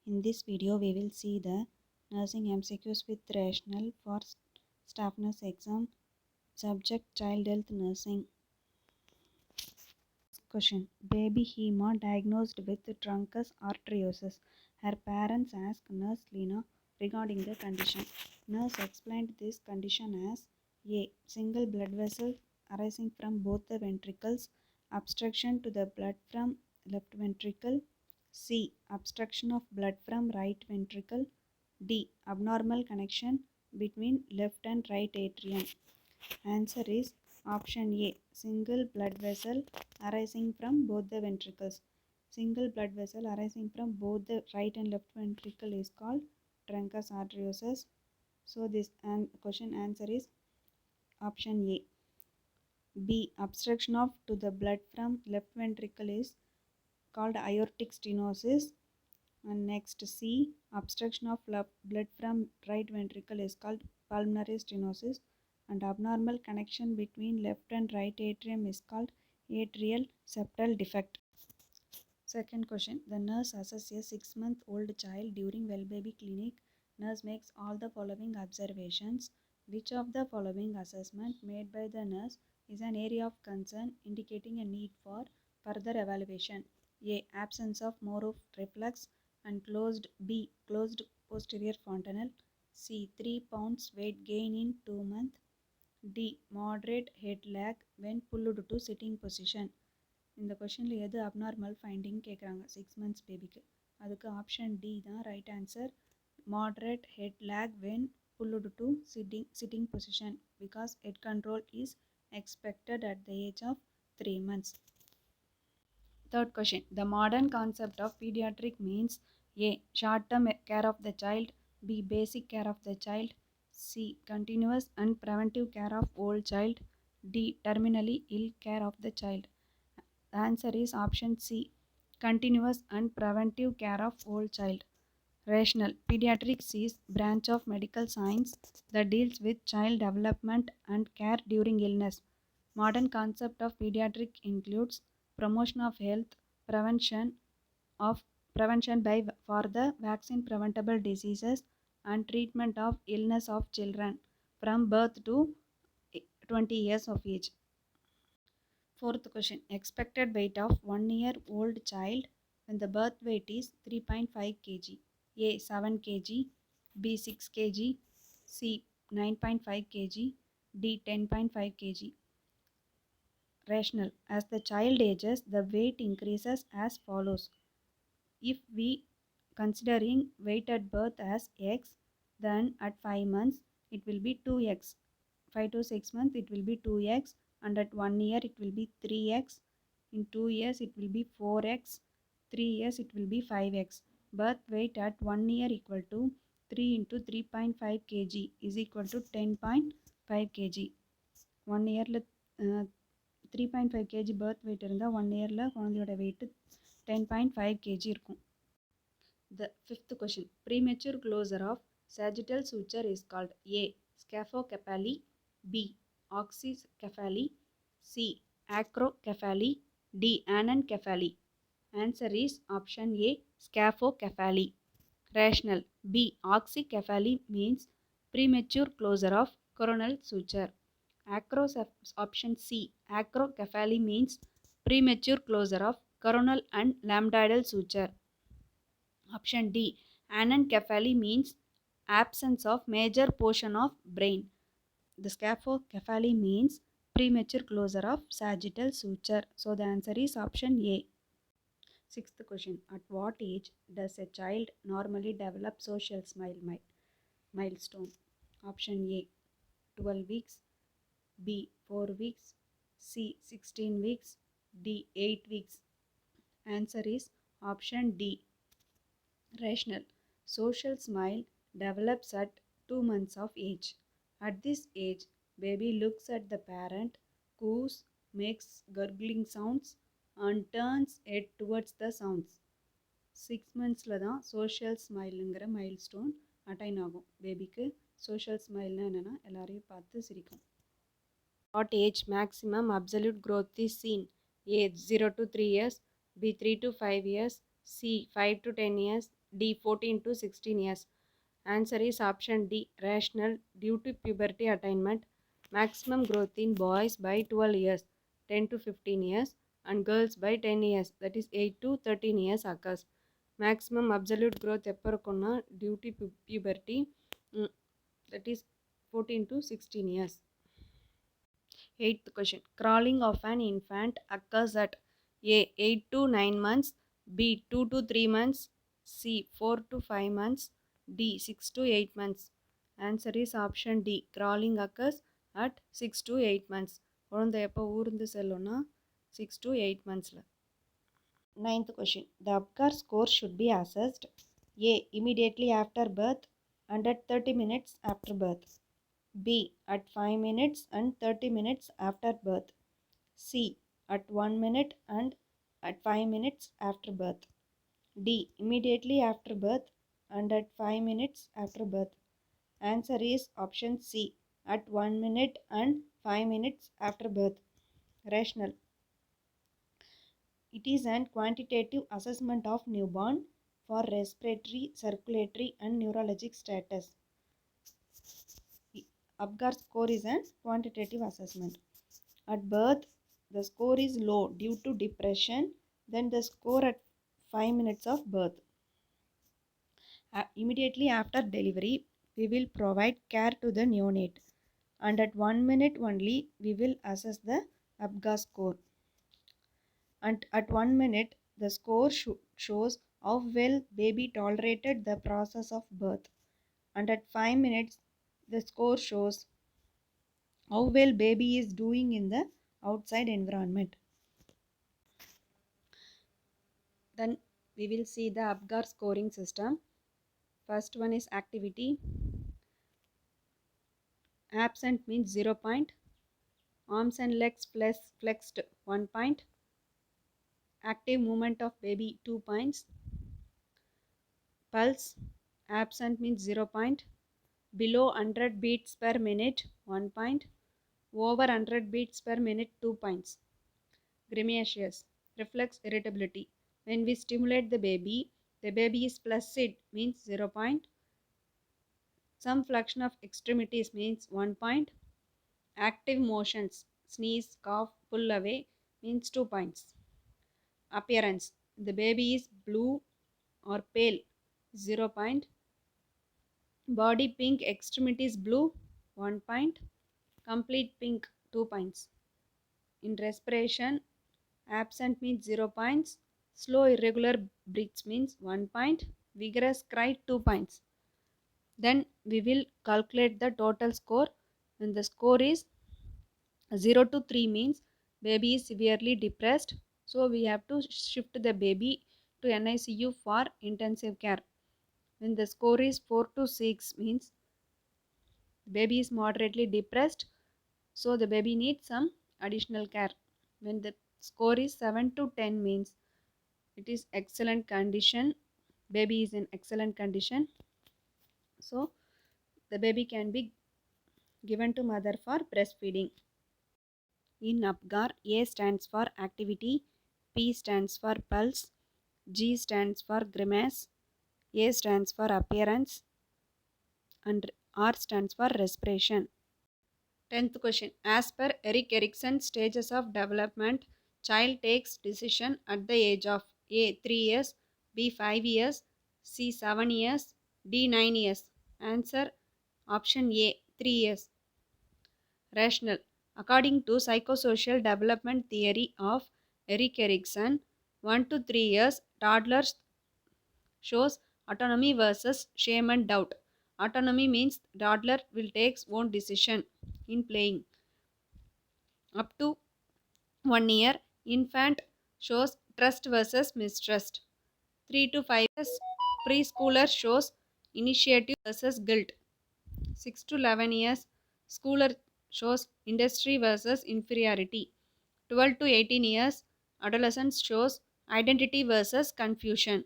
In this video, we will see the nursing MCQs with rationale for staff nurse exam. Subject child health nursing. Question. Baby Hema diagnosed with truncus arteriosus. Her parents asked nurse Lena regarding the condition. Nurse explained this condition as A. Single blood vessel arising from both the ventricles, obstruction to the blood from left ventricle. C. Obstruction of blood from right ventricle. D. Abnormal connection between left and right atrium. Answer is option A. Single blood vessel arising from both the ventricles. Single blood vessel arising from both the right and left ventricle is called truncus arteriosus. So this question answer is option A. B. Obstruction of to the blood from left ventricle is called aortic stenosis. And next C. Obstruction of blood from right ventricle is called pulmonary stenosis. And abnormal connection between left and right atrium is called atrial septal defect. Second question. The nurse assesses a 6-month-old child during well baby clinic. Nurse makes all the following observations. Which of the following assessment made by the nurse is an area of concern indicating a need for further evaluation? A. Absence of Morov reflex and closed posterior fontanelle. C. 3 pounds weight gain in 2 months. D. Moderate head lag when pulled to sitting position. இந்த கொஷனில் எது abnormal finding கேட்குறாங்க 6 months பேபிக்கு. அதுக்கு option D தான் right answer. Moderate head lag when pulled to sitting position because head control is expected at the age of 3 months. Third question. The modern concept of pediatric means A. Short-term care of the child. B. Basic care of the child. C. Continuous and preventive care of old child. D. Terminally ill care of the child. The answer is option C. Continuous and preventive care of old child. Rationale. Pediatrics is branch of medical science that deals with child development and care during illness. Modern concept of pediatric includes promotion of health, prevention for the vaccine preventable diseases and treatment of illness of children from birth to 20 years of age. Fourth question. Expected weight of 1-year-old child when the birth weight is 3.5 kg. A. 7 kg. B. 6 kg. C. 9.5 kg. D. 10.5 kg. Rationale. As the child ages, the weight increases as follows. If we considering weight at birth as x, then at 5 months it will be 2x. 5 to 6 months it will be 2x, and at 1 year it will be 3x. In 2 years it will be 4x. 3 years it will be 5x. Birth weight at 1 year equal to 3 into 3.5 kg is equal to 10.5 kg. 1 yearல 3.5 kg birth weight இருந்தால் 1 yearல குழந்தையோட weight 10.5 kg இருக்கும். The fifth question. Premature closure of sagittal suture is called A. Scaphocephaly. B. Oxycephaly. C. Acrocephaly. D. Anencephaly. Answer is option A. Scaphocephaly. Rationale. B. Oxycephaly means premature closure of coronal suture. Option C. Acrocephaly means premature closure of coronal and lambdoidal suture. Option D. Anencephaly means absence of major portion of brain. The scaphocephaly means premature closure of sagittal suture. So the answer is option A. Sixth question. At what age does a child normally develop social smile milestone? Option A. 12 weeks. B. 4 weeks. C. 16 weeks. D. 8 weeks. Answer is option D. Rationale. Social smile develops at 2 months of age. At this age, baby looks at the parent, coos, makes gurgling sounds and turns head towards the sounds. 6 monthsல தான் social smileங்கிற milestone attain ஆகும். பேபிக்கு social smileனா என்னென்னா எல்லாரையும் பார்த்து சிரிக்கும். What age maximum absolute growth is seen? A. 0 to 3 years. B. 3 to 5 years. C. 5 to 10 years. D. 14 to 16 years. Answer is option D. Rational due to puberty attainment. Maximum growth in boys by 12 years, 10 to 15 years, and girls by 10 years, that is 8 to 13 years occurs. Maximum absolute growth எப்போ இருக்கும்னா due to puberty, that is 14 to 16 years. Eighth question. Crawling of an infant occurs at A. 8 to 9 months, B. 2 to 3 months, C. 4 to 5 months, D. 6 to 8 months. Answer is option D. Crawling occurs at 6 to 8 months. குழந்தை எப்போ ஊர்ந்து செல்லும்னா 6 to 8 monthsல. Ninth question. The Apgar score should be assessed A. Immediately after birth and at 30 minutes after birth. B. At 5 minutes and 30 minutes after birth. C. At 1 minute and at 5 minutes after birth. D. Immediately after birth and at 5 minutes after birth. Answer is option C. At 1 minute and 5 minutes after birth. Rationale. It is an quantitative assessment of newborn for respiratory, circulatory and neurologic status. Apgar score is a quantitative assessment. At birth, the score is low due to depression, then the score at 5 minutes of birth. Immediately after delivery, we will provide care to the neonate, and at 1 minute only, we will assess the Apgar score. And at 1 minute, the score shows how well baby tolerated the process of birth, and at 5 minutes, the score shows how well baby is doing in the outside environment. Then we will see the Apgar scoring system. First one is activity. Absent means 0 point. Arms and legs flexed 1 point. Active movement of baby 2 points. Pulse absent means 0 point. Below 100 beats per minute 1 point. Over 100 beats per minute 2 points. Grimaceous reflex irritability. When we stimulate the baby is flaccid means 0 point. Some flexion of extremities means 1 point. Active motions sneeze, cough, pull away means 2 points. Appearance, the baby is blue or pale 0 point. Body pink, extremities blue 1 point. Complete pink 2 points. In respiration, absent means 0 points. Slow irregular breaths means 1 point. Vigorous cry 2 points. Then we will calculate the total score. When the score is 0 to 3 means baby is severely depressed. So we have to shift the baby to NICU for intensive care. When the score is 4 to 6 means baby is moderately depressed. So the baby needs some additional care. When the score is 7 to 10 means it is excellent condition. Baby is in excellent condition. So the baby can be given to mother for breastfeeding. In Apgar, A stands for activity, P stands for pulse, G stands for grimace, A stands for appearance, and R stands for respiration. 10th question. As per Erik Erikson's stages of development, child takes decision at the age of A. 3 years, B. 5 years, C. 7 years, D. 9 years. Answer option A. 3 years. Rationale. According to psychosocial development theory of Erik Erikson, 1 to 3 years toddlers shows autonomy versus shame and doubt. Autonomy means toddler will take own decision in playing. Up to 1 year, infant shows trust versus mistrust. 3 to 5 years, preschooler shows initiative versus guilt. 6 to 11 years, schooler shows industry versus inferiority. 12 to 18 years, adolescence shows identity versus confusion.